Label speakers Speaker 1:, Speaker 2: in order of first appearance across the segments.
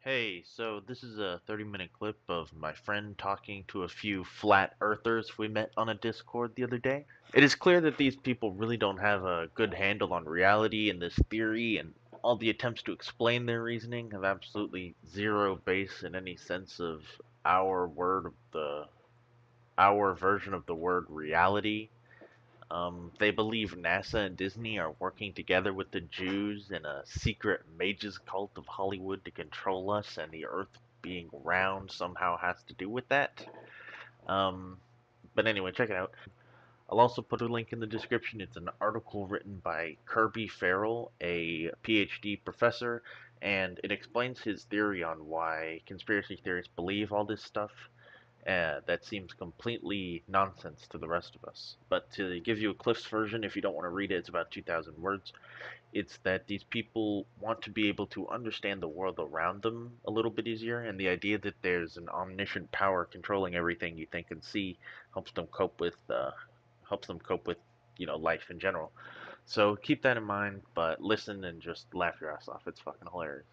Speaker 1: Hey, so this is a 30-minute clip of my friend talking to a few flat earthers we met on a Discord the other day. It is clear that these people really don't have a good handle on reality and this theory, and all the attempts to explain their reasoning have absolutely zero base in any sense of our word of the our version of the word reality. They believe NASA and Disney are working together with the Jews in a secret mages cult of Hollywood to control us, and the Earth being round somehow has to do with that. Um, but anyway, check it out. I'll also put a link in the description. It's an article written by Kirby Farrell, a PhD professor, and it explains his theory on why conspiracy theorists believe all this stuff. That seems completely nonsense to the rest of us. But to give you a Cliff's version, if you don't want to read it, it's about 2,000 words. It's that these people want to be able to understand the world around them a little bit easier, and the idea that there's an omniscient power controlling everything you think and see helps them cope with life in general. So keep that in mind, but listen and just laugh your ass off. It's fucking hilarious.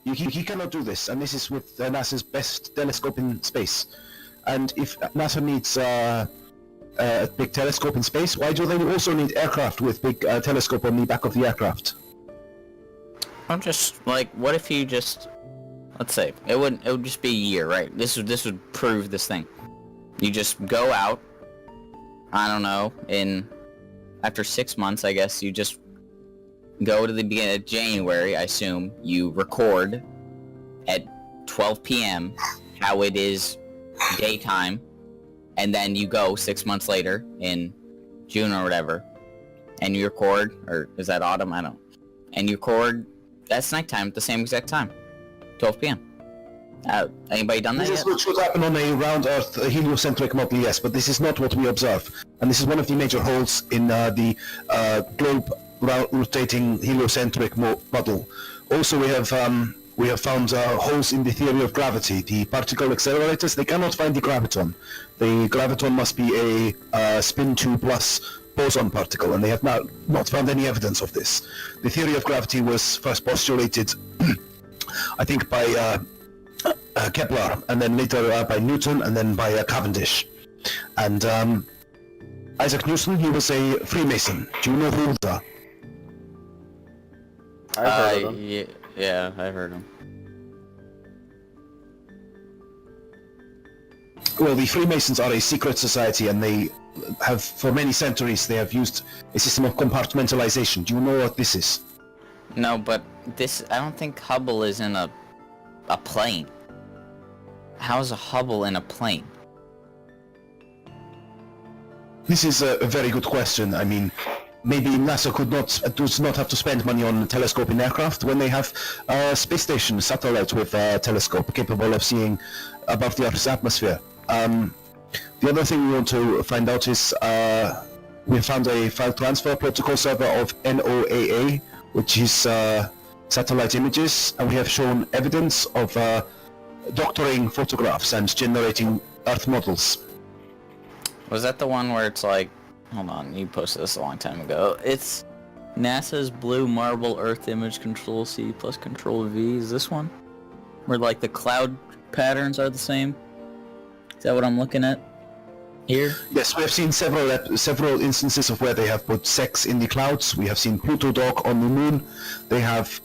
Speaker 2: You cannot do this, and this is with NASA's best telescope in space. And if NASA needs a big telescope in space, why do they also need aircraft with big telescope on the back of the aircraft?
Speaker 3: I'm just like, what if you just, let's say, it would just be a year, right? This would prove this thing. You just go out, I don't know, after 6 months, I guess, you just go to the beginning of January, I assume, you record at 12 p.m. how it is daytime, and then you go 6 months later in June or whatever, and you record, or is that autumn? I don't know. And you record, that's nighttime at the same exact time, 12 p.m. Anybody done that
Speaker 2: This
Speaker 3: yet?
Speaker 2: is what should happen on a round Earth heliocentric model, yes, but this is not what we observe. And this is one of the major holes in the globe rotating heliocentric model. Also, we have found holes in the theory of gravity. The particle accelerators, they cannot find the graviton. The graviton must be a spin 2 plus boson particle, and they have not found any evidence of this. The theory of gravity was first postulated, I think, by Kepler, and then later by Newton, and then by Cavendish. And Isaac Newton, he was a Freemason. Do you know who those are?
Speaker 1: I've heard of them.
Speaker 3: Yeah, I heard him.
Speaker 2: Well, the Freemasons are a secret society, and they have, for many centuries, they have used a system of compartmentalization. Do you know what this is?
Speaker 3: No, but I don't think Hubble is in a plane. How is a Hubble in a plane?
Speaker 2: This is a very good question. I mean, maybe NASA does not have to spend money on telescoping aircraft when they have a space station satellite with a telescope capable of seeing above the Earth's atmosphere. The other thing we want to find out is we found a file transfer protocol server of NOAA, which is satellite images, and we have shown evidence of doctoring photographs and generating Earth models.
Speaker 3: Was that the one where it's like, hold on, you posted this a long time ago. It's NASA's Blue Marble Earth Image Control C plus Control V. Is this one? Where like the cloud patterns are the same? Is that what I'm looking at here?
Speaker 2: Yes, we have seen several instances of where they have put sex in the clouds. We have seen Pluto dog on the moon. They have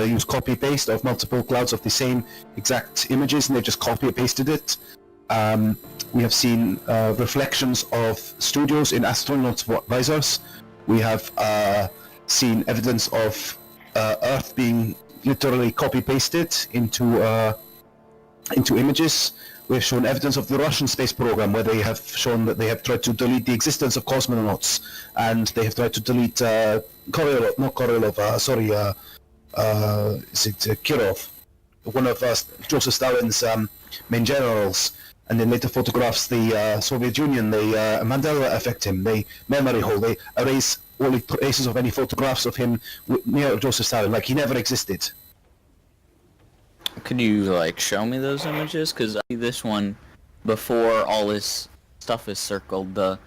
Speaker 2: used copy-paste of multiple clouds of the same exact images, and they just copy-pasted it. We have seen reflections of studios in astronauts' visors. We have seen evidence of Earth being literally copy-pasted into images. We have shown evidence of the Russian space program, where they have shown that they have tried to delete the existence of cosmonauts, and they have tried to delete Kirov, one of Joseph Stalin's main generals. And then later photographs the Soviet Union, they Mandela affect him, they memory hole, they erase all the traces of any photographs of him near Joseph Stalin, like he never existed.
Speaker 3: Could you like show me those images? Cause I see this one before all this stuff is circled. The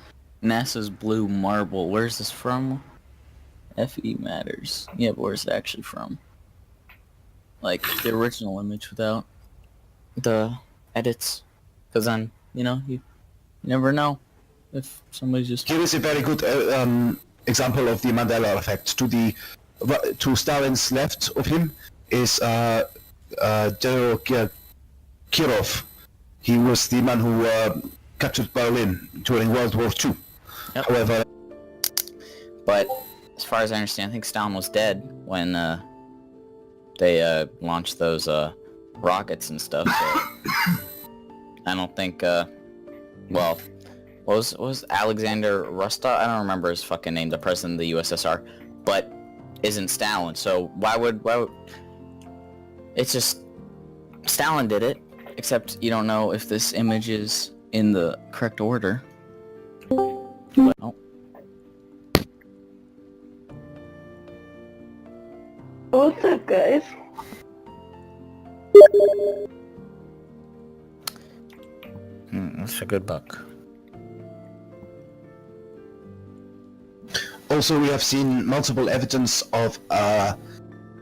Speaker 3: NASA's blue marble. Where's this from? FE matters. Yeah, but where's it actually from? Like the original image without the edits. Cause then you never know if somebody's just.
Speaker 2: Here is a very good example of the Mandela effect. To Stalin's left of him is General Kirov. He was the man who captured Berlin during World War II.
Speaker 3: Yep.
Speaker 2: However,
Speaker 3: But as far as I understand, I think Stalin was dead when they launched those rockets and stuff. So I don't think. Well, what was Alexander Rostov? I don't remember his fucking name. The president of the USSR, but isn't Stalin. So why would? It's just Stalin did it. Except you don't know if this image is in the correct order. But, oh.
Speaker 4: What's up, guys?
Speaker 3: That's a good buck.
Speaker 2: also we have seen multiple evidence of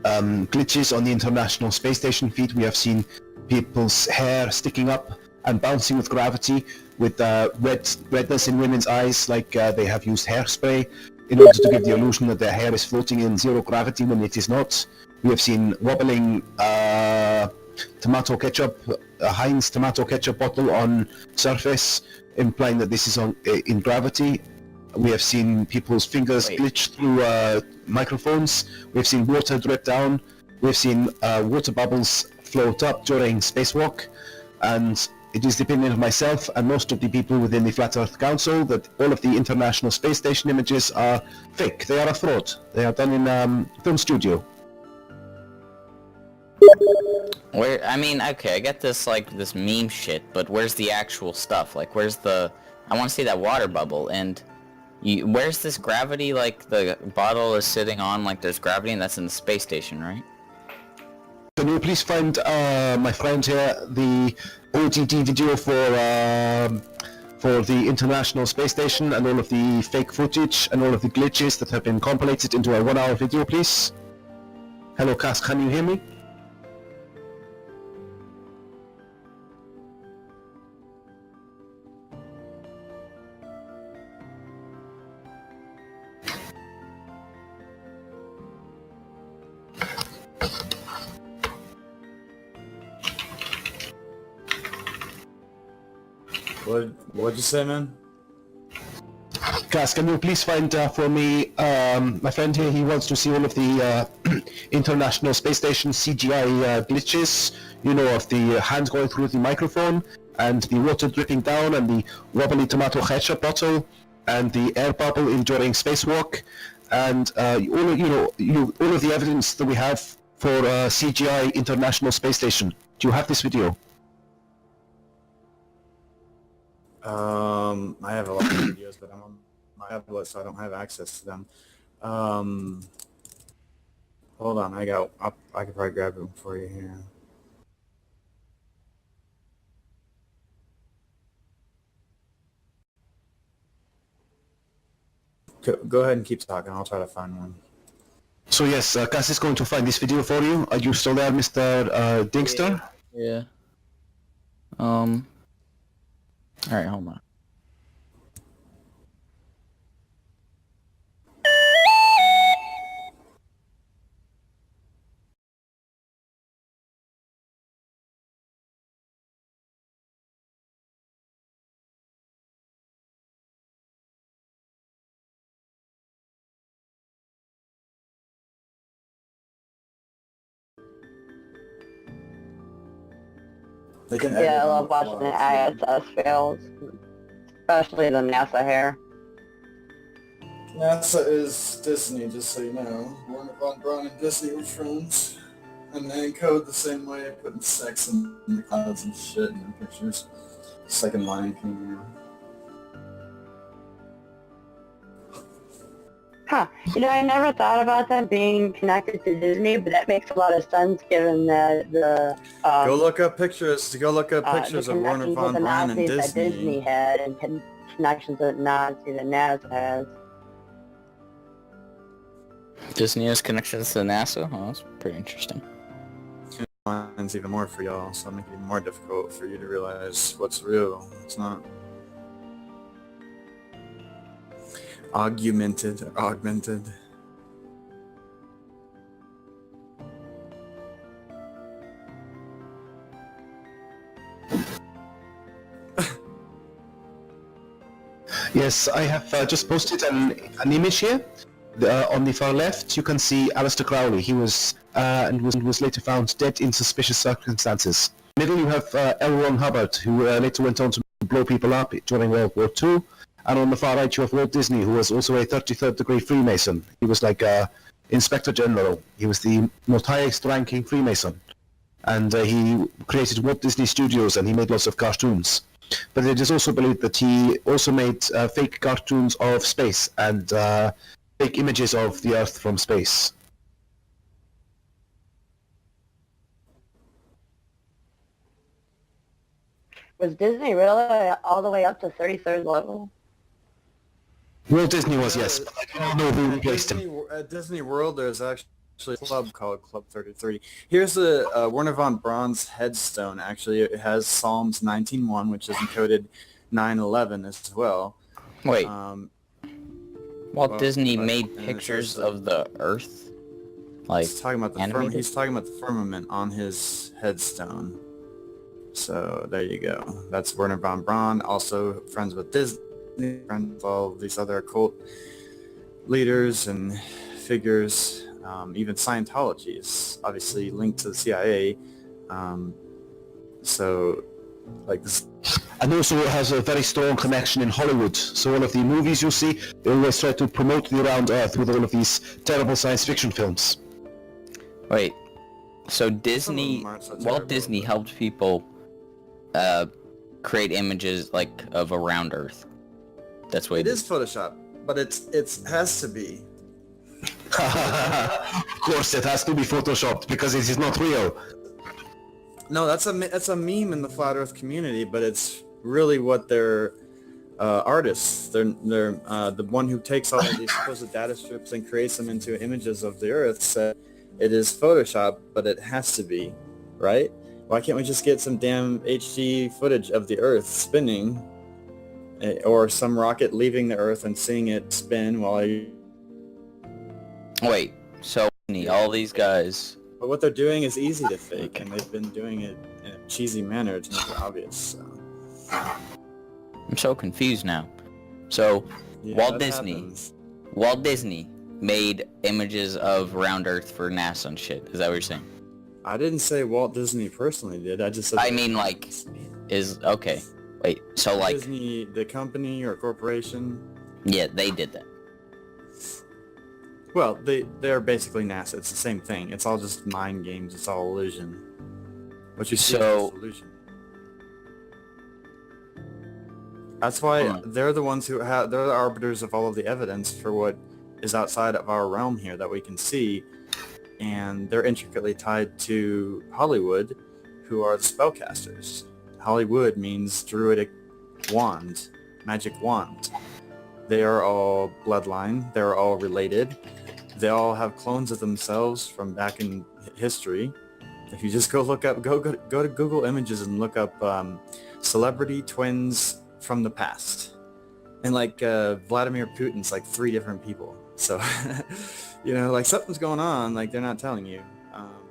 Speaker 2: glitches on the International Space Station feed. We have seen people's hair sticking up and bouncing with gravity, with redness in women's eyes, like they have used hairspray in order to give the illusion that their hair is floating in zero gravity when it is not. We have seen wobbling tomato ketchup, a Heinz tomato ketchup bottle on surface, implying that this is in gravity. We have seen people's fingers glitch through microphones. We've seen water drip down. We've seen water bubbles float up during spacewalk. And it is the opinion of myself and most of the people within the Flat Earth Council that all of the International Space Station images are fake. They are a fraud. They are done in film studio.
Speaker 3: Where, I mean, okay, I get this, like, this meme shit, but where's the actual stuff? Like, where's the... I want to see that water bubble, and... where's this gravity, like, the bottle is sitting on, like, there's gravity, and that's in the space station, right?
Speaker 2: Can you please find, my friend here, the OTT video for the International Space Station and all of the fake footage and all of the glitches that have been compilated into a 1-hour video, please? Hello, Cass, can you hear me?
Speaker 5: What'd you say, man?
Speaker 2: Cass, can you please find for me, my friend here, he wants to see all of the International Space Station CGI glitches, you know, of the hand going through the microphone, and the water dripping down, and the wobbly tomato ketchup bottle, and the air bubble during spacewalk, and all of the evidence that we have for CGI International Space Station. Do you have this video?
Speaker 5: I have a lot of videos, but I'm on my tablet, so I don't have access to them. Hold on, I could probably grab them for you here. Go ahead and keep talking. I'll try to find one.
Speaker 2: So yes, Cass is going to find this video for you. Are you still there, Mr. Dingster?
Speaker 3: Yeah. Alright, hold on.
Speaker 4: Yeah, I love watching the ISS fails, especially the NASA hair.
Speaker 5: NASA is Disney, just so you know. Warner Von Braun and Disney were friends. And they encode the same way, putting sex in the clouds and shit in their pictures. Second Lion King,
Speaker 4: Huh. You know, I never thought about them being connected to Disney, but that makes a lot of sense given the
Speaker 5: Go look up pictures. Go look up pictures
Speaker 4: the
Speaker 5: of Werner
Speaker 4: connections
Speaker 5: von
Speaker 4: with the
Speaker 5: Braun and
Speaker 4: Nazis that
Speaker 5: Disney.
Speaker 4: Disney had and connections with Nazi that NASA has.
Speaker 3: Disney has connections to NASA? Oh, that's pretty interesting.
Speaker 5: Mine's even more for y'all, so I'm making it even more difficult for you to realize what's real. It's not. Augmented.
Speaker 2: Yes, I have just posted an image here. On the far left, you can see Aleister Crowley. He was was later found dead in suspicious circumstances. In the middle, you have L. Ron Hubbard, who later went on to blow people up during World War II. And on the far right, you have Walt Disney, who was also a 33rd degree Freemason. He was like Inspector General. He was the most highest ranking Freemason. And he created Walt Disney Studios, and he made lots of cartoons. But it is also believed that he also made fake cartoons of space and fake images of the Earth from space.
Speaker 4: Was Disney really all the way up to 33rd level?
Speaker 2: Walt Disney was, yes, but I don't know who replaced him.
Speaker 5: At Disney World, there's actually a club called Club 33. Here's the Werner von Braun's headstone. Actually, it has Psalms 19:1, which is encoded 9/11 as well.
Speaker 3: Wait, Walt
Speaker 5: well,
Speaker 3: Disney
Speaker 5: but-
Speaker 3: made
Speaker 5: and it
Speaker 3: pictures
Speaker 5: says
Speaker 3: of the Earth? Like,
Speaker 5: He's talking about the
Speaker 3: animated?
Speaker 5: he's talking about the firmament on his headstone. So there you go. That's Werner von Braun, also friends with Disney, friends with all these other occult leaders and figures. Even Scientology is obviously linked to the CIA. So, like this.
Speaker 2: And also it has a very strong connection in Hollywood. So all of the movies you see, they always try to promote the round Earth with all of these terrible science fiction films.
Speaker 3: wait. So
Speaker 5: Some of
Speaker 3: Disney,
Speaker 5: them aren't so
Speaker 3: Walt
Speaker 5: terrible,
Speaker 3: Disney
Speaker 5: but-
Speaker 3: helped people create images like of a round Earth. That's what he
Speaker 5: It
Speaker 3: did.
Speaker 5: is Photoshop, but it has to be.
Speaker 2: Of course, it has to be photoshopped because it is not real.
Speaker 5: No, that's a meme in the flat Earth community, but it's really what they're artists. They're the one who takes all of these supposed data strips and creates them into images of the Earth. Said it is Photoshop, but it has to be, right? Why can't we just get some damn HD footage of the Earth spinning, or some rocket leaving the Earth and seeing it spin while you?
Speaker 3: Wait, so all these guys.
Speaker 5: But what they're doing is easy to fake, and they've been doing it in a cheesy manner to make it obvious. So.
Speaker 3: I'm so confused now. So
Speaker 5: Yeah,
Speaker 3: Walt
Speaker 5: that
Speaker 3: Disney.
Speaker 5: happens.
Speaker 3: Walt Disney made images of round Earth for NASA and shit. Is that what you're saying?
Speaker 5: I didn't say Walt Disney personally did. I just said.
Speaker 3: I mean, like, is okay. Wait, so like,
Speaker 5: Disney, the company or corporation.
Speaker 3: yeah, they did that.
Speaker 5: Well, they're basically NASA. It's the same thing. It's all just mind games. It's all illusion. What you see is
Speaker 3: So-
Speaker 5: just illusion. That's why
Speaker 3: Hold on.
Speaker 5: they're the ones who have. They're the arbiters of all of the evidence for what is outside of our realm here that we can see, and they're intricately tied to Hollywood, who are the spellcasters. Hollywood means druidic wand, magic wand. They are all bloodline. They're all related. They all have clones of themselves from back in history. If you just go look up, go to Google Images and look up celebrity twins from the past, and like Vladimir Putin's like 3 different people. So you know, like something's going on. Like they're not telling you,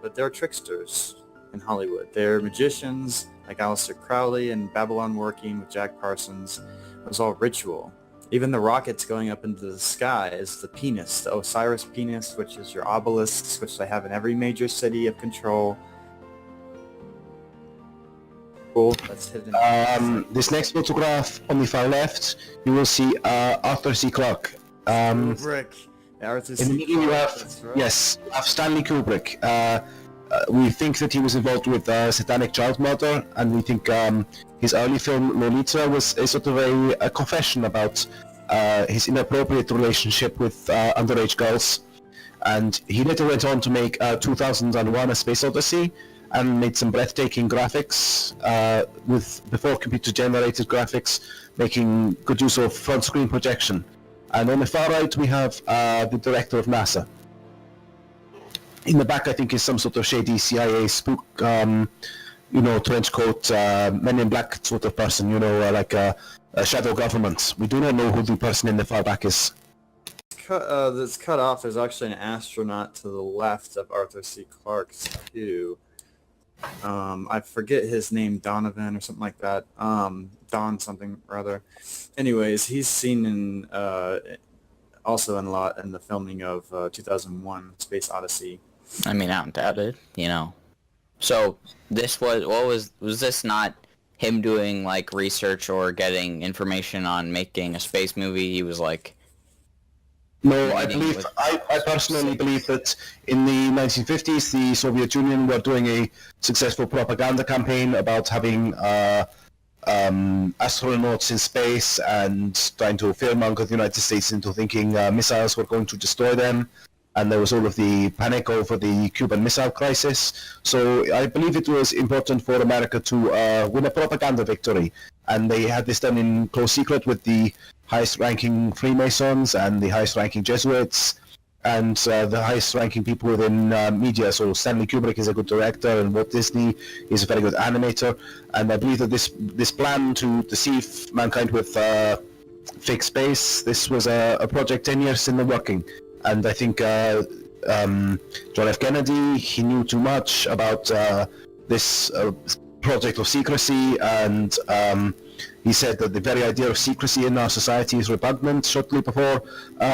Speaker 5: but they're tricksters in Hollywood. They're magicians, like Aleister Crowley and Babylon Working with Jack Parsons. It was all ritual. Even the rockets going up into the sky is the penis, the Osiris penis, which is your obelisks, which they have in every major city of control. Cool. That's hidden.
Speaker 2: This next photograph on the far left, you will see Arthur C. Clarke.
Speaker 5: Kubrick. Arthur
Speaker 2: In
Speaker 5: C.
Speaker 2: the middle you
Speaker 5: Clarke,
Speaker 2: have,
Speaker 5: that's right.
Speaker 2: yes, you have Stanley Kubrick. We think that he was involved with satanic child murder, and we think his early film Lolita was a sort of a confession about his inappropriate relationship with underage girls. And he later went on to make 2001: A Space Odyssey, and made some breathtaking graphics before computer-generated graphics, making good use of front-screen projection. And on the far right, we have the director of NASA. In the back, I think, is some sort of shady CIA spook, trench coat, Men in Black sort of person, like a shadow government. We do not know who the person in the far back is.
Speaker 5: That's cut off. There's actually an astronaut to the left of Arthur C. Clarke's too. I forget his name, Donovan or something like that. Don something rather. Anyways, he's seen in also in a lot in the filming of 2001: Space Odyssey.
Speaker 3: I mean, I don't doubt it, So this was this not him doing like research or getting information on making a space movie? He was like...
Speaker 2: No, I personally believe that in the 1950s, the Soviet Union were doing a successful propaganda campaign about having astronauts in space and trying to fearmonger the United States into thinking missiles were going to destroy them. And there was all of the panic over the Cuban Missile Crisis. So I believe it was important for America to win a propaganda victory. And they had this done in close secret with the highest-ranking Freemasons and the highest-ranking Jesuits and the highest-ranking people within media. So Stanley Kubrick is a good director, and Walt Disney is a very good animator. And I believe that this plan to deceive mankind with fake space, this was a project 10 years in the working. And I think John F. Kennedy, he knew too much about this project of secrecy, and he said that the very idea of secrecy in our society is repugnant shortly before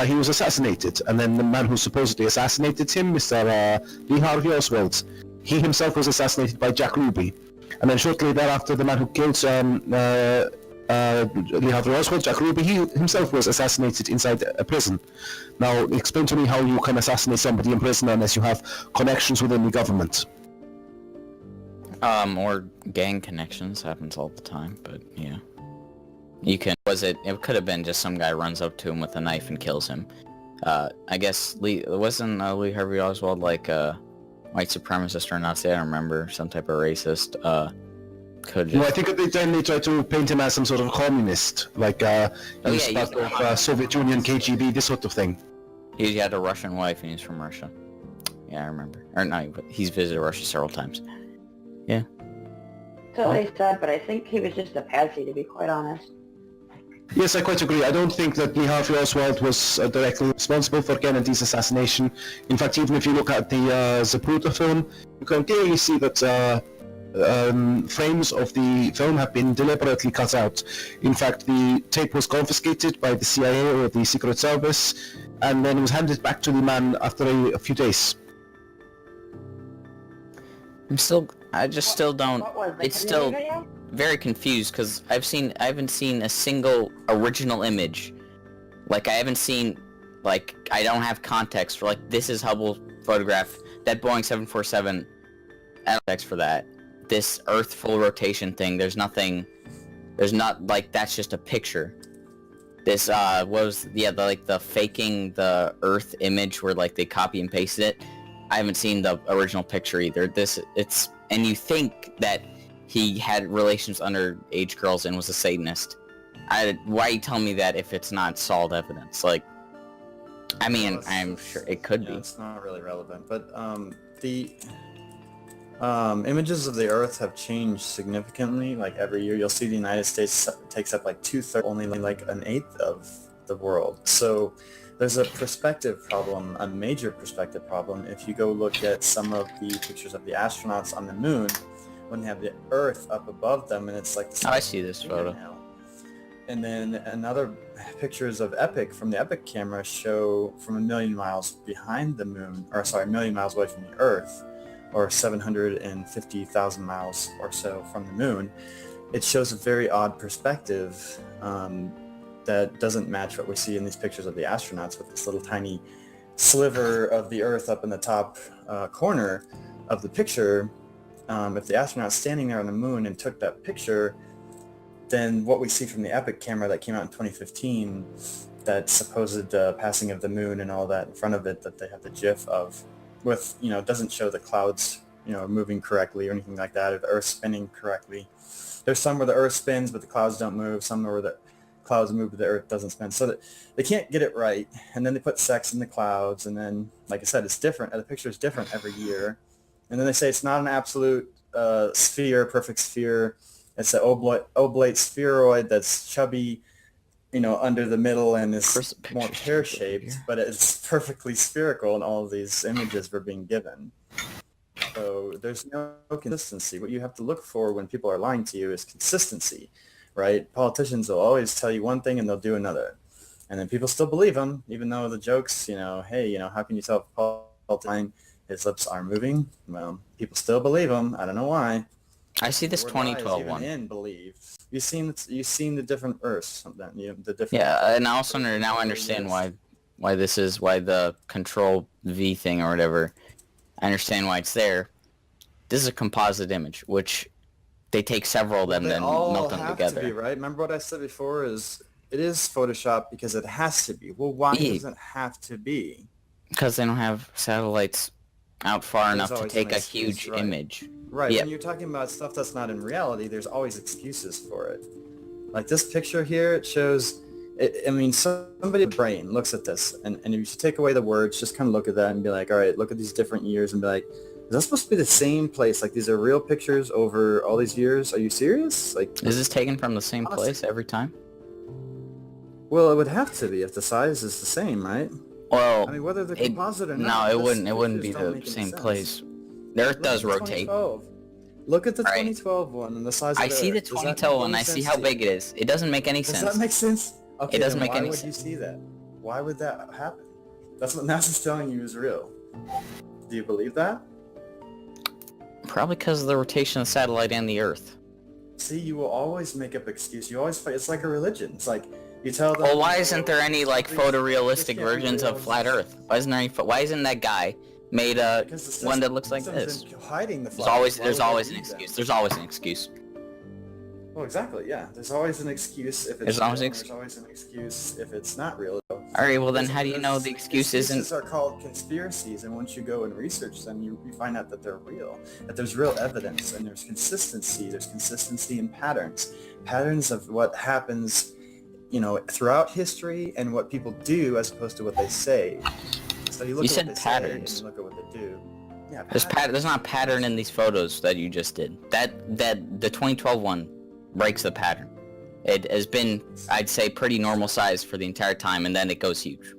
Speaker 2: he was assassinated. And then the man who supposedly assassinated him, Mr. Lee Harvey Oswald, he himself was assassinated by Jack Ruby. And then shortly thereafter, the man who killed Lee Harvey Oswald, Jack Ruby, he himself was assassinated inside a prison. Now, explain to me how you can assassinate somebody in prison unless you have connections within the government.
Speaker 3: Or gang connections happens all the time, but yeah. You can, it could have been just some guy runs up to him with a knife and kills him. I guess wasn't Lee Harvey Oswald like a white supremacist or Nazi? I don't remember, some type of racist.
Speaker 2: No, I think at the time they tried to paint him as some sort of communist, like he was part of Soviet Union, KGB, this sort of thing.
Speaker 3: He had a Russian wife and he's from Russia. Yeah, I remember. Or no, but he's visited Russia several times. Yeah.
Speaker 4: So they said, but I think he was just a patsy, to be quite honest.
Speaker 2: Yes, I quite agree. I don't think that Lee Harvey Oswald was directly responsible for Kennedy's assassination. In fact, even if you look at the Zapruder film, you can clearly see that frames of the film have been deliberately cut out. In fact, the tape was confiscated by the CIA or the Secret Service, and then it was handed back to the man after a few days.
Speaker 3: I just still don't. It's still very confused because I haven't seen a single original image. Like I haven't seen, like I don't have context for like this is Hubble photograph, that Boeing 747, I don't have context for that. This Earth full rotation thing. There's not like that's just a picture. This the faking the Earth image where like they copy and pasted it. I haven't seen the original picture either. And you think that he had relations with underage girls and was a Satanist. Why are you telling me that if it's not solid evidence? Like, I mean, I'm sure it could be.
Speaker 5: It's not really relevant, but the images of the Earth have changed significantly. Like every year, you'll see the United States takes up like 2/3, only like an eighth of the world. So there's a perspective problem, a major perspective problem. If you go look at some of the pictures of the astronauts on the moon, when they have the Earth up above them, and it's like
Speaker 3: I see this photo.
Speaker 5: Now. And then another pictures of Epic from the Epic camera show from 1 million miles behind the moon, or sorry, 1 million miles away from the Earth, or 750,000 miles or so from the moon. It shows a very odd perspective that doesn't match what we see in these pictures of the astronauts with this little tiny sliver of the Earth up in the top corner of the picture. If the astronaut's standing there on the moon and took that picture, then what we see from the Epic camera that came out in 2015, that supposed passing of the moon and all that in front of it, that they have the GIF of, with, doesn't show the clouds, moving correctly or anything like that, or the Earth spinning correctly. There's some where the Earth spins but the clouds don't move, some where the clouds move but the Earth doesn't spin. So that they can't get it right. And then they put sex in the clouds, and then, like I said, it's different. The picture is different every year. And then they say it's not an absolute sphere, perfect sphere. It's an oblate spheroid that's chubby, under the middle and is more pear-shaped, but it's perfectly spherical in all of these images we're being given. So there's no consistency. What you have to look for when people are lying to you is consistency, right? Politicians will always tell you one thing and they'll do another. And then people still believe them, even though the jokes, hey, how can you tell if politician his lips are moving? Well, people still believe him. I don't know why.
Speaker 3: I see this 2012 one.
Speaker 5: In believe. You've seen the different Earths, the different.
Speaker 3: Yeah, and I also now understand why this is, why the Control V thing or whatever. I understand why it's there. This is a composite image, which they take several of them, then melt them together.
Speaker 5: To be, right? Remember what I said before? It is Photoshop because it has to be. Well, why does it have to be?
Speaker 3: Because they don't have satellites out far enough to take a huge image.
Speaker 5: Right,
Speaker 3: yeah.
Speaker 5: When you're talking about stuff that's not in reality, there's always excuses for it. Like this picture here, it shows, somebody's brain looks at this, and if you should take away the words, just kind of look at that and be like, all right, look at these different years and be like, is that supposed to be the same place? Like, these are real pictures over all these years? Are you serious? Like,
Speaker 3: is this taken from the same place every time?
Speaker 5: Well, it would have to be if the size is the same, right?
Speaker 3: Well,
Speaker 5: whether they're composite or not.
Speaker 3: No, it wouldn't. It wouldn't be the same place. The Earth does rotate.
Speaker 5: Look at the 2012 one and the size of the Earth.
Speaker 3: I see the 2012 one. I see how big it is. It doesn't make any sense.
Speaker 5: Does that make sense? Okay,
Speaker 3: it doesn't make any sense.
Speaker 5: Why would you see that? Why would that happen? That's what NASA's telling you is real. Do you believe that?
Speaker 3: Probably because of the rotation of the satellite and the Earth.
Speaker 5: See, you will always make up excuse. You always fight. It's like a religion. It's like you tell them.
Speaker 3: Well, why isn't there any photorealistic versions of flat Earth? Why isn't there any? Why isn't that guy made one that looks like this?
Speaker 5: Hiding the
Speaker 3: there's always an excuse. There's always an excuse.
Speaker 5: Well, exactly. Yeah, there's always an excuse if it's
Speaker 3: there's always
Speaker 5: an excuse if it's not real.
Speaker 3: All right. Well, then how do you know the excuse isn't?
Speaker 5: Excuses are called conspiracies, and once you go and research them, you find out that they're real. That there's real evidence, and there's consistency. There's consistency in patterns of what happens, throughout history and what people do as opposed to what they say. So you look at what they
Speaker 3: patterns.
Speaker 5: Say and you look at what they do. Yeah,
Speaker 3: there's not a pattern in these photos that you just did. That the 2012 one breaks the pattern. It has been, I'd say, pretty normal size for the entire time, and then it goes huge.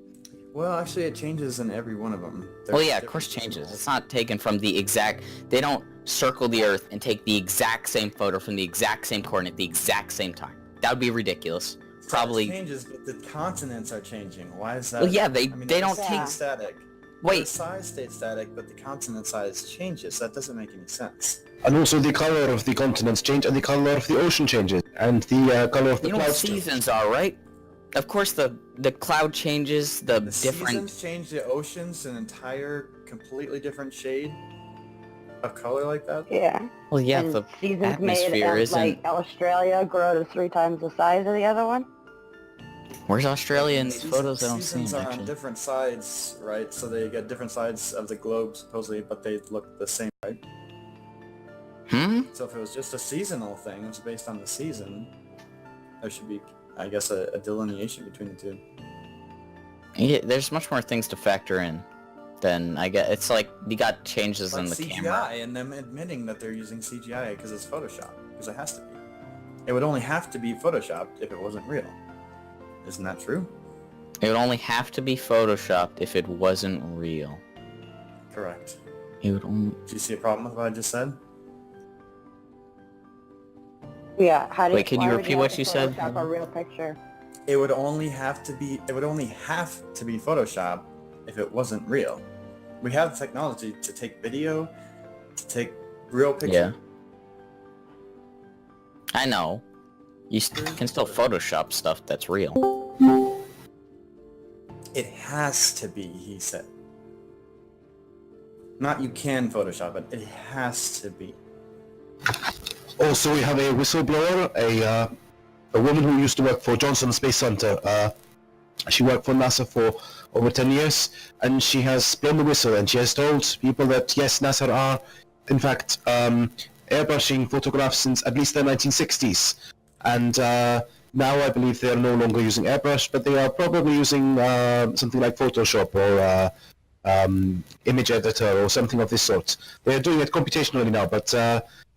Speaker 5: Well, actually, it changes in every one of them.
Speaker 3: Well, yeah, of course it changes. It's not taken from the exact... They don't circle the Earth and take the exact same photo from the exact same coordinate the exact same time. That would be ridiculous. Probably...
Speaker 5: It changes, but the continents are changing. Why is that?
Speaker 3: Well, yeah, they don't take...
Speaker 5: Static.
Speaker 3: Wait.
Speaker 5: The size stays static, but the continent size changes. That doesn't make any sense.
Speaker 2: And also the color of the continents change, and the color of the ocean changes, and the color of the clouds.
Speaker 3: You know what seasons are, right? Of course, the cloud changes, the different...
Speaker 5: Seasons change the oceans an entire, completely different shade of color like that?
Speaker 4: Yeah.
Speaker 3: Well, yeah,
Speaker 4: and
Speaker 3: the
Speaker 4: seasons
Speaker 3: atmosphere
Speaker 4: made
Speaker 3: isn't...
Speaker 4: like Australia grow to 3 times the size of the other one.
Speaker 3: Where's Australia in these photos? I don't see
Speaker 5: Seasons
Speaker 3: them,
Speaker 5: are on
Speaker 3: actually.
Speaker 5: different sides, right? So they get different sides of the globe, supposedly, but they look the same, right? So if it was just a seasonal thing, it was based on the season, there should be, I guess, a delineation between the two.
Speaker 3: Yeah, there's much more things to factor in than I get. It's like you got changes in the
Speaker 5: CGI
Speaker 3: camera.
Speaker 5: and them admitting that they're using CGI because it's Photoshop, because it has to be. It would only have to be Photoshopped if it wasn't real. Isn't that true?
Speaker 3: It would only have to be photoshopped if it wasn't real.
Speaker 5: Correct.
Speaker 3: It would only...
Speaker 5: Do you see a problem with what I just said?
Speaker 4: Yeah. How do
Speaker 3: Wait, can you repeat what you said?
Speaker 4: Photoshop a real picture.
Speaker 5: It would only have to be Photoshop if it wasn't real. We have the technology to take video, to take real pictures.
Speaker 3: Yeah. I know. You can still Photoshop stuff that's real.
Speaker 5: It has to be, he said. Not you can Photoshop it, it has to be.
Speaker 2: Also, we have a whistleblower, a woman who used to work for Johnson Space Center. She worked for NASA for over 10 years, and she has blown the whistle, and she has told people that, yes, NASA are, in fact, airbrushing photographs since at least the 1960s. And now I believe they are no longer using airbrush, but they are probably using something like Photoshop or image editor or something of this sort. They are doing it computationally now, but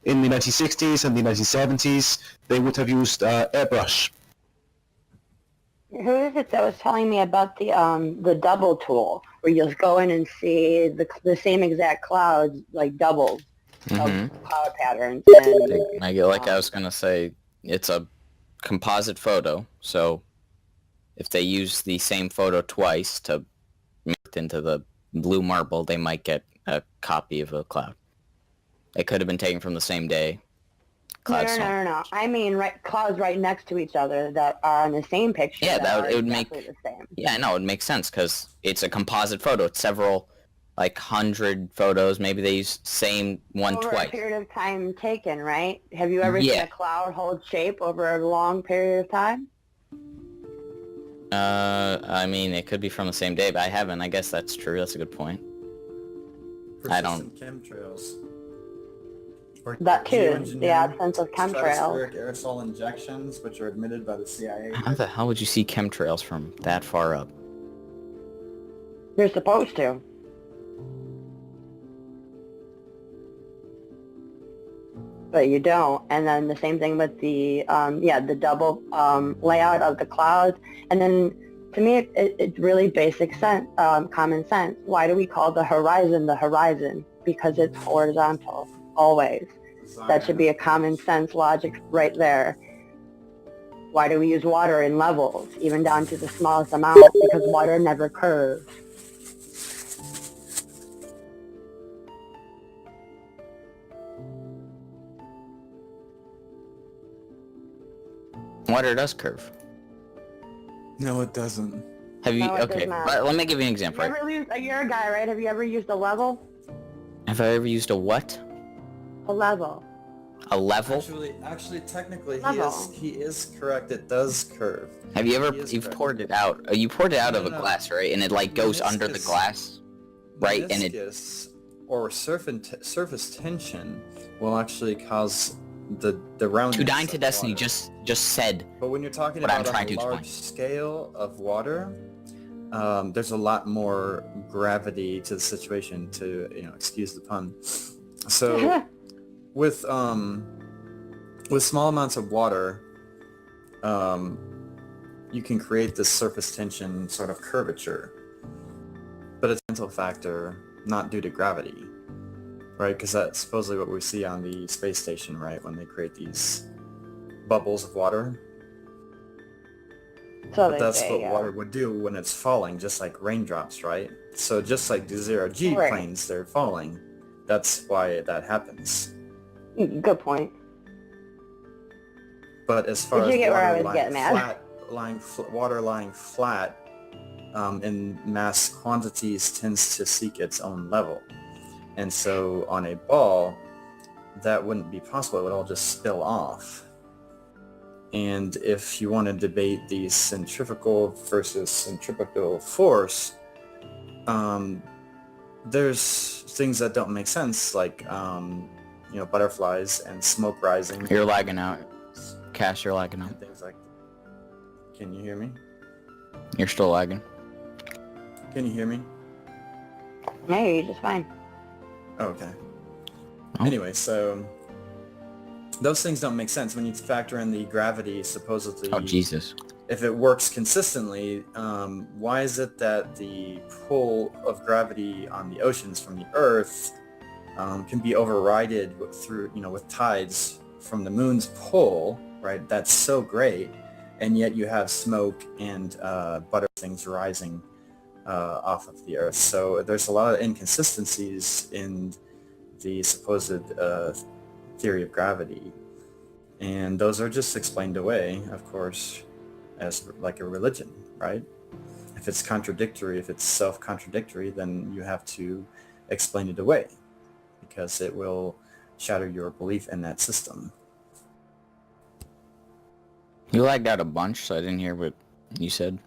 Speaker 2: in the 1960s and the 1970s, they would have used airbrush.
Speaker 4: Who is it that was telling me about the double tool, where you just go in and see the same exact clouds, like doubles of cloud patterns? And,
Speaker 3: I was gonna say, it's a composite photo, so if they use the same photo twice to make it into the blue marble, they might get a copy of a cloud. It could have been taken from the same day.
Speaker 4: No. I mean, clouds right next to each other that are on the same picture.
Speaker 3: Yeah, it would
Speaker 4: exactly
Speaker 3: make
Speaker 4: the same.
Speaker 3: Yeah, no, it makes sense because it's a composite photo. It's several, like 100 photos. Maybe they use same one
Speaker 4: Over
Speaker 3: twice.
Speaker 4: a period of time taken, right? Have you ever seen a cloud hold shape over a long period of time?
Speaker 3: I mean, it could be from the same day, but I haven't. I guess that's true. That's a good point. I don't.
Speaker 5: Chemtrails. Or
Speaker 4: That too,
Speaker 5: geoengineering,
Speaker 4: the absence of chemtrails.
Speaker 5: stratospheric aerosol injections, which are admitted by the CIA.
Speaker 3: How the hell would you see chemtrails from that far up?
Speaker 4: You're supposed to. But you don't. And then the same thing with the the double layout of the clouds. And then to me, it's really basic sense, common sense. Why do we call the horizon? Because it's horizontal, always. That should be a common sense logic right there. Why do we use water in levels, even down to the smallest amount? Because water never curves.
Speaker 3: Water does curve.
Speaker 5: No, it doesn't.
Speaker 3: Have you?
Speaker 4: No, it
Speaker 3: Okay,
Speaker 4: does not.
Speaker 3: let me give you an example. Right?
Speaker 4: You're a guy, right? Have you ever used a level?
Speaker 3: Have I ever used a what?
Speaker 4: A level.
Speaker 3: A level?
Speaker 5: Actually, technically,
Speaker 4: Level.
Speaker 5: he is correct. It does curve.
Speaker 3: Have you ever?
Speaker 5: He is
Speaker 3: You've
Speaker 5: correct.
Speaker 3: poured it out. You poured it out
Speaker 5: No,
Speaker 3: of a
Speaker 5: no.
Speaker 3: glass, right? And it like goes under the
Speaker 5: Meniscus-
Speaker 3: glass, right? And it.
Speaker 5: Meniscus or surface tension will actually cause the roundness
Speaker 3: To Dine to
Speaker 5: of
Speaker 3: Destiny
Speaker 5: water.
Speaker 3: just said.
Speaker 5: But when you're talking
Speaker 3: what I'm
Speaker 5: about
Speaker 3: trying
Speaker 5: on a
Speaker 3: to
Speaker 5: large
Speaker 3: explain.
Speaker 5: scale of water, there's a lot more gravity to the situation. To excuse the pun. So with small amounts of water, you can create this surface tension sort of curvature, but it's a mental factor, not due to gravity, right? Because that's supposedly what we see on the space station, right? When they create these bubbles of water.
Speaker 4: So
Speaker 5: But
Speaker 4: they
Speaker 5: that's
Speaker 4: say,
Speaker 5: what
Speaker 4: yeah.
Speaker 5: water would do when it's falling, just like raindrops, right? So just like the zero-G
Speaker 4: Right.
Speaker 5: planes, they're falling. That's why that happens.
Speaker 4: Good point.
Speaker 5: But as far
Speaker 4: Did
Speaker 5: as
Speaker 4: you get where I
Speaker 5: water
Speaker 4: was
Speaker 5: lying
Speaker 4: getting at?
Speaker 5: water lying flat in mass quantities tends to seek its own level. And so on a ball, that wouldn't be possible. It would all just spill off. And if you want to debate the centrifugal versus centripetal force, there's things that don't make sense, like butterflies and smoke rising
Speaker 3: You're lagging out. Cash, you're lagging out.
Speaker 5: and things like. Can you hear me?
Speaker 3: You're still lagging.
Speaker 5: Can you hear me?
Speaker 4: No, you're just fine.
Speaker 5: Okay.
Speaker 3: Oh.
Speaker 5: Anyway, so those things don't make sense when you factor in the gravity supposedly.
Speaker 3: Oh Jesus.
Speaker 5: If it works consistently, why is it that the pull of gravity on the oceans from the Earth can be overridden with tides from the moon's pull, right? That's so great, and yet you have smoke and butter things rising off of the Earth. So there's a lot of inconsistencies in the supposed theory of gravity, and those are just explained away, of course, as like a religion, right? If it's contradictory, if it's self-contradictory, then you have to explain it away because it will shatter your belief in that system.
Speaker 3: You lagged out a bunch, so I didn't hear what you said.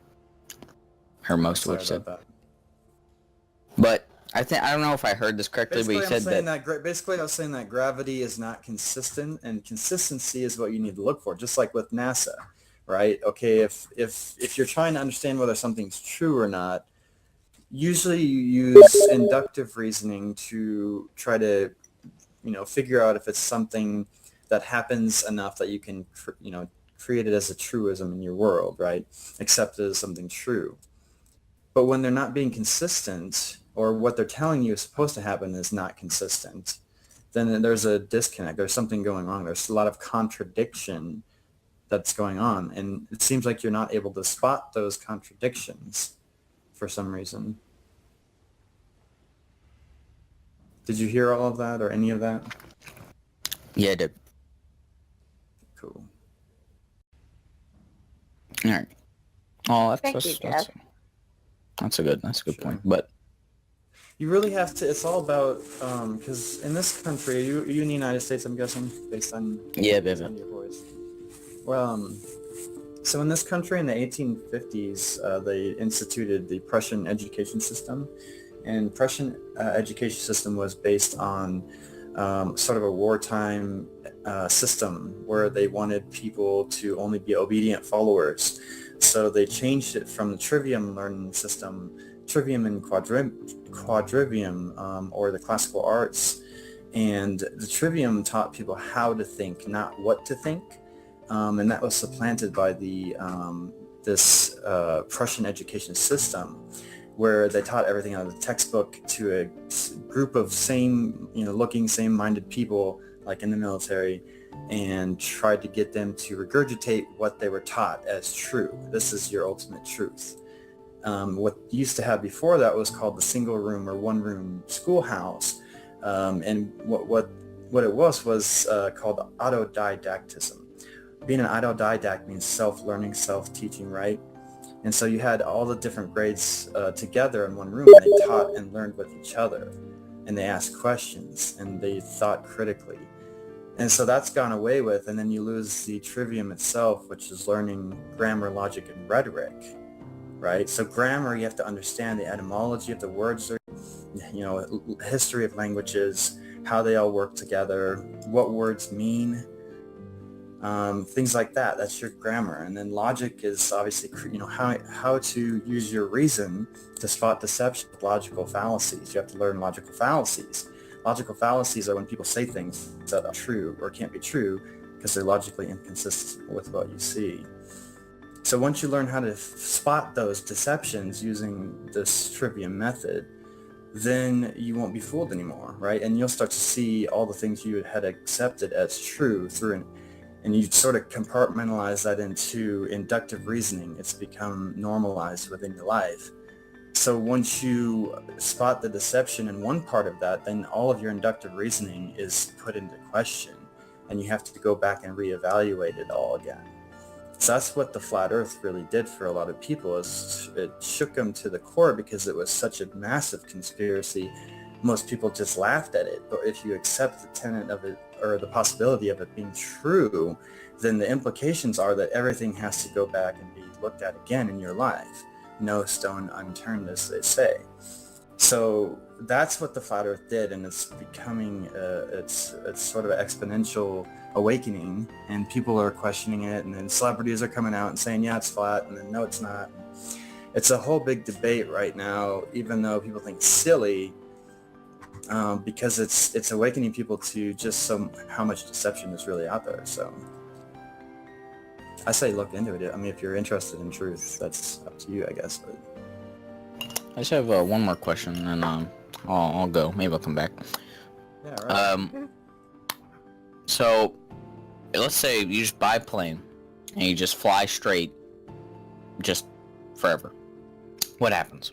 Speaker 3: Or most of what you
Speaker 5: Sorry
Speaker 3: said.
Speaker 5: about that.
Speaker 3: But I don't know if I heard this correctly,
Speaker 5: Basically,
Speaker 3: but you said
Speaker 5: basically, I was saying that gravity is not consistent, and consistency is what you need to look for. Just like with NASA, right? Okay, if you're trying to understand whether something's true or not, usually you use inductive reasoning to try to, figure out if it's something that happens enough that you can, create it as a truism in your world, right? Accept it as something true. But when they're not being consistent, or what they're telling you is supposed to happen is not consistent, then there's a disconnect. There's something going on. There's a lot of contradiction that's going on. And it seems like you're not able to spot those contradictions for some reason. Did you hear all of that or any of that?
Speaker 3: yeah, I did.
Speaker 5: Cool.
Speaker 3: All right. Oh,
Speaker 4: Thank you, Jeff.
Speaker 3: That's a good
Speaker 5: Sure.
Speaker 3: point. But
Speaker 5: You really have to, it's all about, because in this country, you in the United States, I'm guessing, based on,
Speaker 3: yeah,
Speaker 5: based
Speaker 3: baby.
Speaker 5: on your voice. Well, so in this country in the 1850s, they instituted the Prussian education system. And Prussian education system was based on sort of a wartime system where they wanted people to only be obedient followers. So they changed it from the trivium learning system, trivium and quadrivium, or the classical arts. And the trivium taught people how to think, not what to think. And that was supplanted by the this Prussian education system, where they taught everything out of the textbook to a group of same-minded people, like in the military, and tried to get them to regurgitate what they were taught as true. This is your ultimate truth. What you used to have before that was called the single room or one room schoolhouse. And what it was called autodidactism. Being an autodidact means self-learning, self-teaching, right? And so you had all the different grades together in one room, and they taught and learned with each other. And they asked questions, and they thought critically. And so that's gone away with, and then you lose the trivium itself, which is learning grammar, logic, and rhetoric, right? So grammar, you have to understand the etymology of the words, history of languages, how they all work together, what words mean, things like that. That's your grammar. And then logic is obviously, how to use your reason to spot deception with logical fallacies. You have to learn logical fallacies. Logical fallacies are when people say things that are true or can't be true because they're logically inconsistent with what you see. So once you learn how to spot those deceptions using this trivium method, then you won't be fooled anymore, right? And you'll start to see all the things you had accepted as true and you sort of compartmentalize that into inductive reasoning. It's become normalized within your life. So once you spot the deception in one part of that, then all of your inductive reasoning is put into question, and you have to go back and reevaluate it all again. So that's what the flat earth really did for a lot of people, is it shook them to the core because it was such a massive conspiracy. Most people just laughed at it. But if you accept the tenet of it, or the possibility of it being true, then the implications are that everything has to go back and be looked at again in your life. No stone unturned, as they say. So that's what the flat earth did, and it's becoming it's sort of an exponential awakening, and people are questioning it, and then celebrities are coming out and saying, yeah, it's flat, and then no, it's not. It's a whole big debate right now, even though people think it's silly, because it's awakening people to just how much deception is really out there. So I say look into it. I mean, if you're interested in truth, that's up to you, I guess. But
Speaker 3: I just have one more question, and I'll go. Maybe I'll come back.
Speaker 5: yeah, right.
Speaker 3: So let's say you just buy a plane and you just fly straight, just forever. What happens?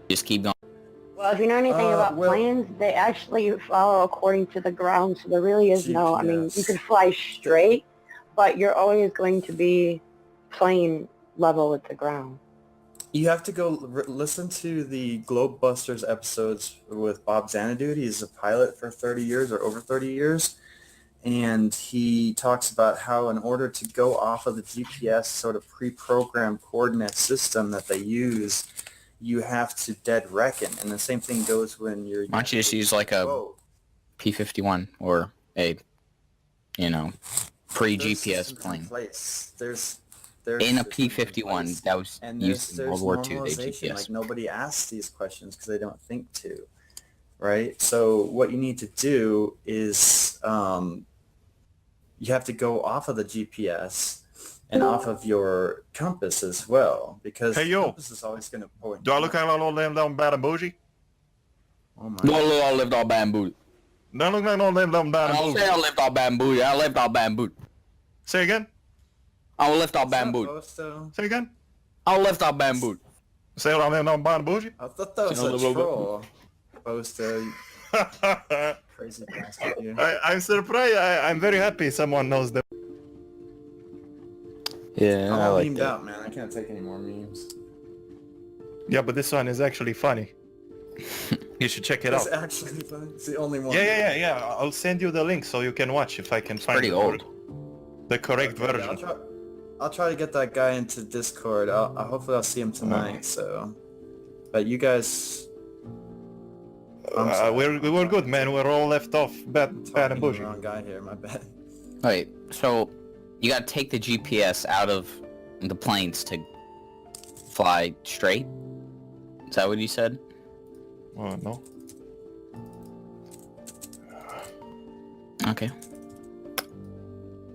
Speaker 3: Just keep going.
Speaker 4: Well, if you know anything about planes, they actually follow according to the ground, so there really is no, I mean, you could fly straight, but you're always going to be plane level with the ground.
Speaker 5: You have to go listen to the Globebusters episodes with Bob Xanadu. He's a pilot for 30 years or over 30 years. and he talks about how in order to go off of the GPS sort of pre-programmed coordinate system that they use, you have to dead reckon. And the same thing goes when you're...
Speaker 3: Why don't you just use like a
Speaker 5: Whoa.
Speaker 3: P-51 or a, you know,
Speaker 5: There's
Speaker 3: pre-GPS
Speaker 5: systems in
Speaker 3: plane?
Speaker 5: place. There's
Speaker 3: In a
Speaker 5: systems in
Speaker 3: P-51
Speaker 5: place.
Speaker 3: that was
Speaker 5: And
Speaker 3: used in World War II, they
Speaker 5: normalization.
Speaker 3: GPS.
Speaker 5: Like, nobody asks these questions because they don't think to, right? So what you need to do is you have to go off of the GPS and off of your compass as well, because
Speaker 6: Hey,
Speaker 5: the
Speaker 6: yo.
Speaker 5: compass is always going to point.
Speaker 6: Do I look like I don't live down bad and bougie?
Speaker 5: Oh my!
Speaker 3: No, I lived all bamboo.
Speaker 6: Do I look like I don't live down bad
Speaker 3: I
Speaker 6: and
Speaker 3: don't
Speaker 6: bougie?
Speaker 3: say I lived all bamboo. I lived all bamboo.
Speaker 6: Say again?
Speaker 3: I will lift all
Speaker 5: What's up,
Speaker 3: bamboo.
Speaker 5: Bosto?
Speaker 6: Say again?
Speaker 3: I'll lift all bamboo.
Speaker 6: Say I live down bad and bougie?
Speaker 5: I thought that was
Speaker 3: Say a
Speaker 5: a
Speaker 3: little bit.
Speaker 5: troll. Bosto, you crazy bastard, you.
Speaker 6: I'm surprised. I'm very happy someone knows that.
Speaker 3: Yeah,
Speaker 5: I'm
Speaker 3: I
Speaker 5: all
Speaker 3: like
Speaker 5: memed
Speaker 3: that.
Speaker 5: out, man. I can't take any more memes.
Speaker 6: Yeah, but this one is actually funny. You should check it
Speaker 5: It's
Speaker 6: out.
Speaker 5: actually fun. It's the only one.
Speaker 6: Yeah. I'll send you the link so you can watch if I can find
Speaker 3: Pretty
Speaker 6: the-
Speaker 3: old.
Speaker 6: the correct
Speaker 5: Okay,
Speaker 6: version.
Speaker 5: I'll try to get that guy into Discord. Hopefully I'll see him tonight. So, but you guys, I'm sorry.
Speaker 6: We were good, man. We're all left off bad
Speaker 5: I'm
Speaker 6: and
Speaker 5: talking to the
Speaker 6: bougie.
Speaker 5: wrong guy here. My bad.
Speaker 3: Wait, so you gotta take the GPS out of the planes to fly straight? Is that what you said?
Speaker 6: Oh, no.
Speaker 3: Okay.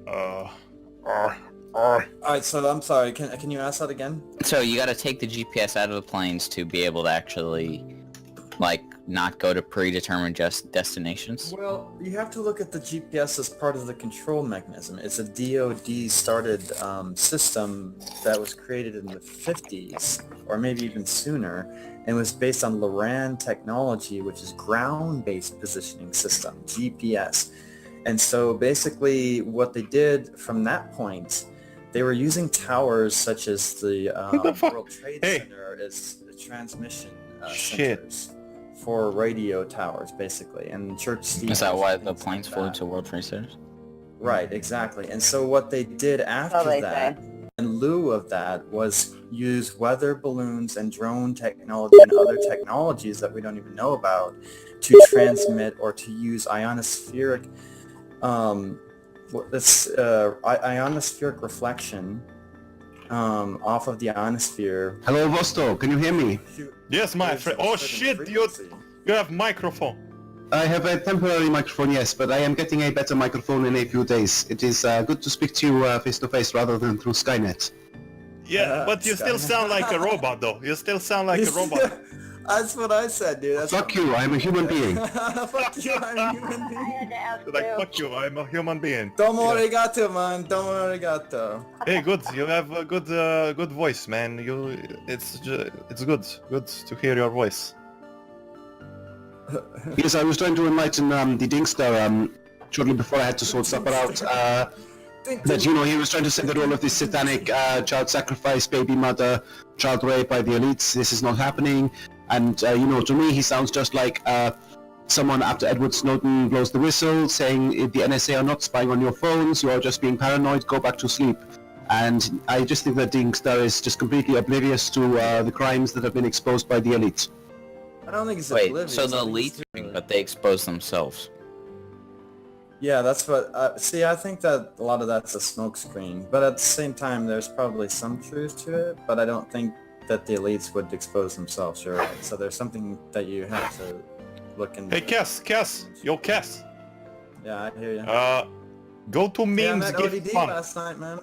Speaker 5: All right. So I'm sorry. Can you ask that again?
Speaker 3: So you gotta take the GPS out of the planes to be able to actually, like, not go to predetermined destinations?
Speaker 5: Well, you have to look at the GPS as part of the control mechanism. It's a DoD started system that was created in the 50s, or maybe even sooner, and was based on Loran technology, which is ground-based positioning system, GPS. And so basically what they did from that point, they were using towers such as the,
Speaker 6: What the fuck?
Speaker 5: World Trade
Speaker 6: Hey.
Speaker 5: Center as transmission
Speaker 6: Shit.
Speaker 5: centers for radio towers, basically. And Church Steve.
Speaker 3: Is that why the planes flew to World Trade Centers?
Speaker 5: Right, exactly. And so what they did after
Speaker 4: they
Speaker 5: that,
Speaker 4: say.
Speaker 5: in lieu of that, was use weather balloons and drone technology and other technologies that we don't even know about to transmit or to use ionospheric ionospheric reflection off of the ionosphere.
Speaker 2: Hello, Vosto. Can you hear me?
Speaker 6: Yes, my friend. Oh shit, you have microphone.
Speaker 2: I have a temporary microphone, yes, but I am getting a better microphone in a few days. It is good to speak to you face to face rather than through Skynet.
Speaker 6: Yeah, but you still
Speaker 5: Skynet.
Speaker 6: sound like a robot, though. You still sound like a robot.
Speaker 5: That's what I said, dude. That's
Speaker 2: Fuck you, I am a human being.
Speaker 5: Fuck you, I'm a human
Speaker 4: I
Speaker 5: being.
Speaker 4: had to ask
Speaker 6: Like,
Speaker 4: too.
Speaker 6: fuck you, I'm a human being.
Speaker 5: Domo
Speaker 6: Yeah.
Speaker 5: arigato, man. Domo arigato.
Speaker 6: Hey, good. You have a good voice, man. It's good to hear your voice.
Speaker 2: Yes, I was trying to enlighten the Dinkster shortly before I had to sort supper out. That, you know, he was trying to say that all of this satanic child sacrifice, baby mother, child rape by the elites, this is not happening. And, you know, to me he sounds just like someone after Edward Snowden blows the whistle, saying the NSA are not spying on your phones, you are just being paranoid, go back to sleep. And I just think that Dinkster is just completely oblivious to the crimes that have been exposed by the elite.
Speaker 5: I don't think it's
Speaker 3: Wait,
Speaker 5: oblivious.
Speaker 3: so the
Speaker 5: I think
Speaker 3: elites,
Speaker 5: it's,
Speaker 3: but they expose themselves.
Speaker 5: Yeah, that's what. See, I think that a lot of that's a smokescreen, but at the same time, there's probably some truth to it. But I don't think that the elites would expose themselves. You're right. So there's something that you have to look into.
Speaker 6: Hey, Cass, yo, Cass.
Speaker 5: Yeah, I hear you.
Speaker 6: Go to
Speaker 5: Yeah, I
Speaker 6: memes
Speaker 5: met
Speaker 6: give
Speaker 5: ODD
Speaker 6: fun.
Speaker 5: last night, man.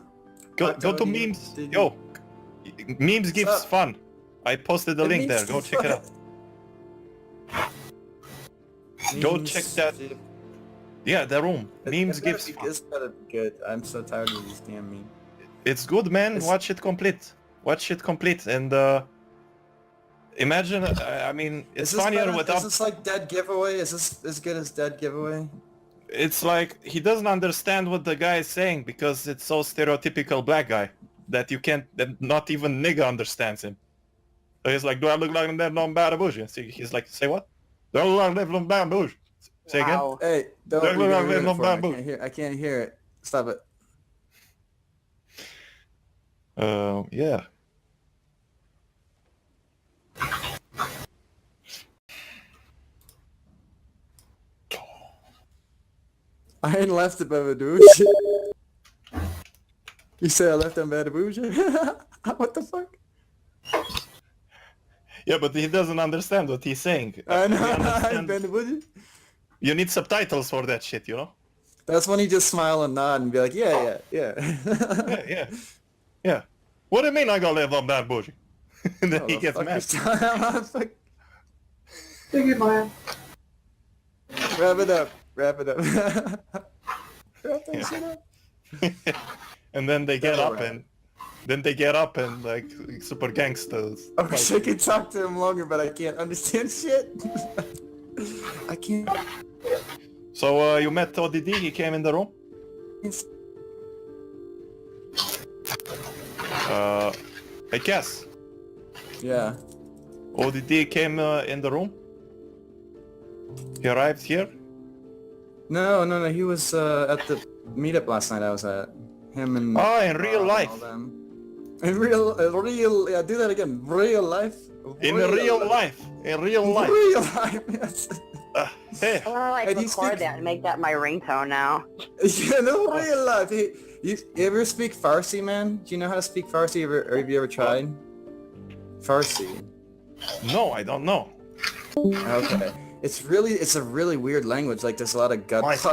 Speaker 6: Go
Speaker 5: Talked
Speaker 6: to
Speaker 5: ODD.
Speaker 6: memes. Yo, memes gives
Speaker 5: up?
Speaker 6: fun. I posted the
Speaker 5: It
Speaker 6: link
Speaker 5: means
Speaker 6: there. Go
Speaker 5: to
Speaker 6: check it out. Go
Speaker 5: Memes,
Speaker 6: check that.
Speaker 5: dude.
Speaker 6: Yeah, the room. Memes
Speaker 5: It's gotta
Speaker 6: gives
Speaker 5: be-
Speaker 6: fun.
Speaker 5: It's gotta be good. I'm so tired of these damn memes.
Speaker 6: It's good, man.
Speaker 5: It's-
Speaker 6: Watch it complete. Watch it complete. And imagine. I mean, it's
Speaker 5: Is this
Speaker 6: funnier
Speaker 5: better?
Speaker 6: without.
Speaker 5: Is this like Dead Giveaway? Is this as good as Dead Giveaway?
Speaker 6: It's like he doesn't understand what the guy is saying because it's so stereotypical black guy that you can't. That not even nigga understands him. So he's like, "Do I look like that non bad bush?" And he's like, "Say what? Do I look like that non bad bush?" Say again?
Speaker 4: Wow.
Speaker 5: Hey, don't
Speaker 6: Don't
Speaker 5: you gotta
Speaker 6: have
Speaker 5: ruin it
Speaker 6: no
Speaker 5: for me.
Speaker 6: bamboo.
Speaker 5: I can't hear it. Stop it.
Speaker 6: Yeah.
Speaker 5: I ain't left it, Babadoosh. You say I left on Babadoosh? What the fuck?
Speaker 6: Yeah, but he doesn't understand what he's saying.
Speaker 5: I know.
Speaker 6: He understands-
Speaker 5: Babadoosh.
Speaker 6: You need subtitles for that shit, you know?
Speaker 5: That's when you just smile and nod and be like, yeah.
Speaker 6: Yeah. What do you mean I gotta live on that bougie? And then
Speaker 5: Oh,
Speaker 6: he
Speaker 5: the
Speaker 6: gets
Speaker 5: fuck
Speaker 6: mad.
Speaker 5: is time? Fuck. Wrap it up. Wrap it up. Wrap that shit up.
Speaker 6: And then they get
Speaker 5: That'll
Speaker 6: up
Speaker 5: wrap.
Speaker 6: and then they get up and like super gangsters.
Speaker 5: I wish I could talk to him longer, but I can't understand shit. I can't.
Speaker 6: So you met ODD, he came in the room? I guess.
Speaker 5: Yeah.
Speaker 6: ODD came in the room? He arrived here?
Speaker 5: No. He was at the meetup last night I was at. Him and...
Speaker 6: Oh, in real
Speaker 5: and
Speaker 6: life.
Speaker 5: all them. In real... Yeah, do that again. Real life.
Speaker 6: In real life. In real life.
Speaker 5: Real life, yes.
Speaker 6: Hey.
Speaker 4: I want to like
Speaker 5: And he
Speaker 4: record
Speaker 5: speaks-
Speaker 4: that and make that my ringtone now.
Speaker 5: Yeah, no, real life. Hey, you ever speak Farsi, man? Do you know how to speak Farsi? Have you ever tried? Farsi.
Speaker 6: No, I don't know.
Speaker 5: Okay. It's a really weird language. Like there's a lot of gut.
Speaker 6: Why?
Speaker 5: It's